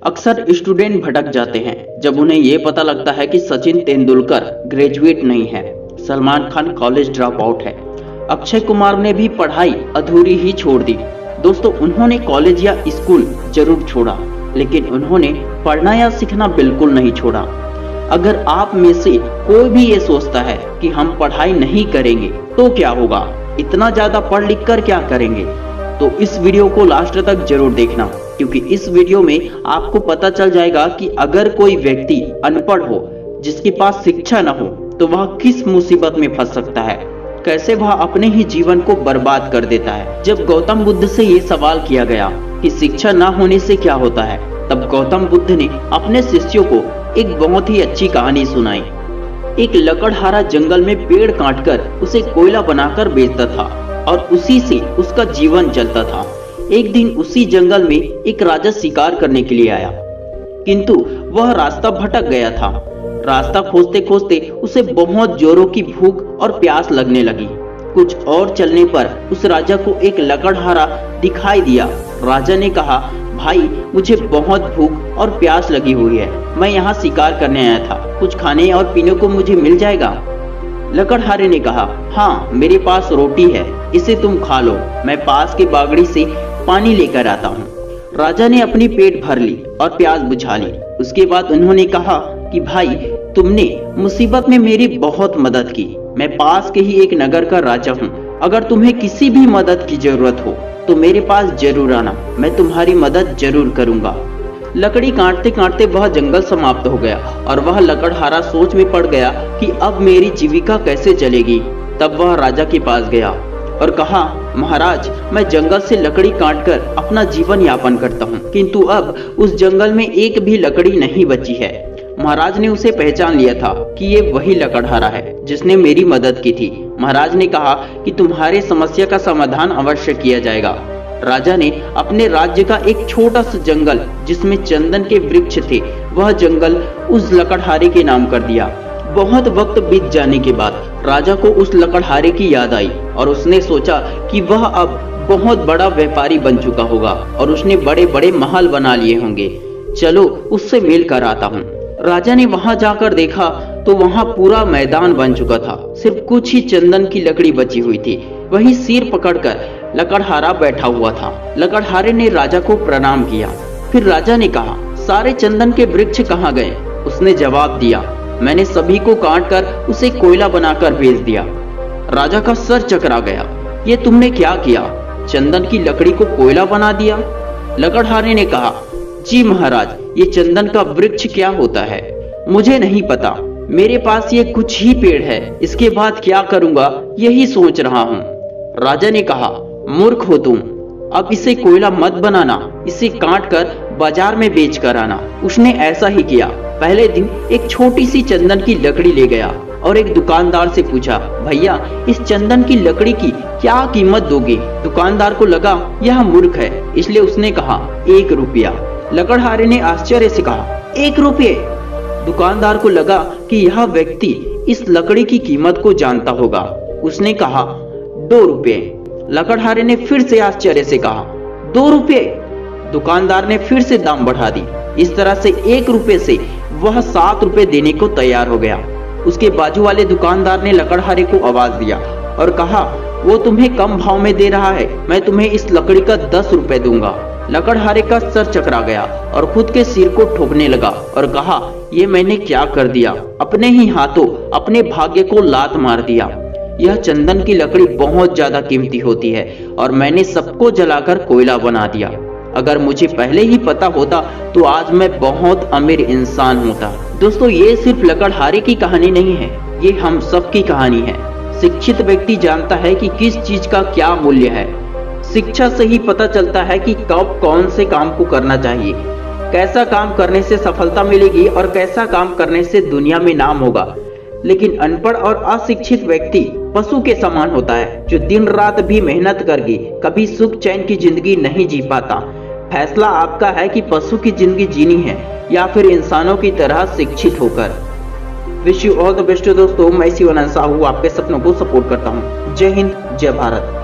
अक्सर स्टूडेंट भटक जाते हैं जब उन्हें ये पता लगता है कि सचिन तेंदुलकर ग्रेजुएट नहीं है, Salman Khan college drop out है, अक्षय कुमार ने भी पढ़ाई अधूरी ही छोड़ दी। दोस्तों, उन्होंने कॉलेज या स्कूल जरूर छोड़ा, लेकिन उन्होंने पढ़ना या सीखना बिल्कुल नहीं छोड़ा। अगर आप में से कोई भी ये सोचता है कि हम पढ़ाई नहीं करेंगे तो क्या होगा, इतना ज्यादा पढ़ लिख कर क्या करेंगे, तो इस वीडियो को लास्ट तक जरूर देखना, क्योंकि इस वीडियो में आपको पता चल जाएगा कि अगर कोई व्यक्ति अनपढ़ हो, जिसके पास शिक्षा न हो, तो वह किस मुसीबत में फंस सकता है, कैसे वह अपने ही जीवन को बर्बाद कर देता है। जब गौतम बुद्ध से ये सवाल किया गया कि शिक्षा न होने से क्या होता है, तब गौतम बुद्ध ने अपने शिष्यों को एक बहुत ही अच्छी कहानी सुनाई। एक लकड़हारा जंगल में पेड़ काटकर उसे कोयला बनाकर बेचता था और उसी से उसका जीवन चलता था। एक दिन उसी जंगल में एक राजा शिकार करने के लिए आया, किंतु वह रास्ता भटक गया था। रास्ता खोजते खोजते उसे बहुत जोरों की भूख और प्यास लगने लगी। कुछ और चलने पर उस राजा को एक लकड़हारा दिखाई दिया। राजा ने कहा, भाई, मुझे बहुत भूख और प्यास लगी हुई है, मैं यहाँ शिकार करने आया था, कुछ खाने और पीने को मुझे मिल जाएगा? लकड़हारे ने कहा, हाँ, मेरे पास रोटी है, इसे तुम खा लो, मैं पास के बागड़ी से पानी लेकर आता हूँ। राजा ने अपनी पेट भर ली और प्यास बुझा ली। उसके बाद उन्होंने कहा कि भाई, तुमने मुसीबत में मेरी बहुत मदद की, मैं पास के ही एक नगर का राजा हूँ, अगर तुम्हें किसी भी मदद की जरूरत हो तो मेरे पास जरूर आना, मैं तुम्हारी मदद जरूर करूंगा। लकड़ी काटते काटते वह जंगल समाप्त हो गया और वह लकड़हारा सोच में पड़ गया कि अब मेरी जीविका कैसे चलेगी। तब वह राजा के पास गया और कहा, महाराज, मैं जंगल से लकड़ी काटकर अपना जीवन यापन करता हूँ, किंतु अब उस जंगल में एक भी लकड़ी नहीं बची है। महाराज ने उसे पहचान लिया था कि ये वही लकड़हारा है जिसने मेरी मदद की थी। महाराज ने कहा कि तुम्हारे समस्या का समाधान अवश्य किया जाएगा। राजा ने अपने राज्य का एक छोटा सा जंगल जिसमें चंदन के वृक्ष थे, वह जंगल उस लकड़हारे के नाम कर दिया। बहुत वक्त बीत जाने के बाद राजा को उस लकड़हारे की याद आई और उसने सोचा कि वह अब बहुत बड़ा व्यापारी बन चुका होगा और उसने बड़े बड़े महल बना लिए होंगे। चलो उससे मिल कर आता हूँ। राजा ने वहां जाकर देखा तो वहां पूरा मैदान बन चुका था, सिर्फ कुछ ही चंदन की लकड़ी बची हुई थी। वहीं सिर पकड़कर लकड़हारा बैठा हुआ था। लकड़हारे ने राजा को प्रणाम किया। फिर राजा ने कहा, सारे चंदन के वृक्ष कहाँ गए? उसने जवाब दिया, मैंने सभी को काट कर उसे कोयला बनाकर बेच दिया। राजा का सर चकरा गया, ये तुमने क्या किया? चंदन की लकड़ी को कोयला बना दिया? लकड़हारे ने कहा, जी महाराज, ये चंदन का वृक्ष क्या होता है मुझे नहीं पता, मेरे पास ये कुछ ही पेड़ है, इसके बाद क्या करूंगा यही सोच रहा हूँ। राजा ने कहा, मूर्ख हो तुम, अब इसे कोयला मत बनाना, इसे काट कर बाजार में बेच कर आना। उसने ऐसा ही किया। पहले दिन एक छोटी सी चंदन की लकड़ी ले गया और एक दुकानदार से पूछा, भैया, इस चंदन की लकड़ी की क्या कीमत दोगे? दुकानदार को लगा यह मूर्ख है, इसलिए उसने कहा 1 रुपया। लकड़हारे ने आश्चर्य से कहा, 1 रुपये? दुकानदार को लगा कि यह व्यक्ति इस लकड़ी की कीमत को जानता होगा। उसने कहा 2 रुपये। लकड़हारे ने फिर से आश्चर्य से कहा, 2 रुपये? दुकानदार ने फिर से दाम बढ़ा दी। इस तरह से 1 रुपये से वह 7 रुपये देने को तैयार हो गया। उसके बाजू वाले दुकानदार ने लकड़हारे को आवाज दिया और कहा, वो तुम्हें कम भाव में दे रहा है, मैं तुम्हें इस लकड़ी का 10 रुपये दूंगा। लकड़हारे का सर चकरा गया और खुद के सिर को ठोकने लगा और कहा, ये मैंने क्या कर दिया? अपने ही हाथों अपने भाग्य को लात मार दिया। यह चंदन की लकड़ी बहुत ज्यादा कीमती होती है और मैंने सबको जलाकर कोयला बना दिया। अगर मुझे पहले ही पता होता तो आज मैं बहुत अमीर इंसान होता। दोस्तों, ये सिर्फ लकड़हारे की कहानी नहीं है, ये हम सब की कहानी है। शिक्षित व्यक्ति जानता है कि किस चीज का क्या मूल्य है। शिक्षा से ही पता चलता है कि कब कौन से काम को करना चाहिए, कैसा काम करने से सफलता मिलेगी और कैसा काम करने से दुनिया में नाम होगा। लेकिन अनपढ़ और अशिक्षित व्यक्ति पशु के समान होता है, जो दिन रात भी मेहनत करके कभी सुख चैन की जिंदगी नहीं जी पाता। फैसला आपका है कि पशु की जिंदगी जीनी है या फिर इंसानों की तरह शिक्षित होकर। Wish you all the best दोस्तों। मैं शिवानंद साहू आपके सपनों को सपोर्ट करता हूँ। जय हिंद, जय भारत।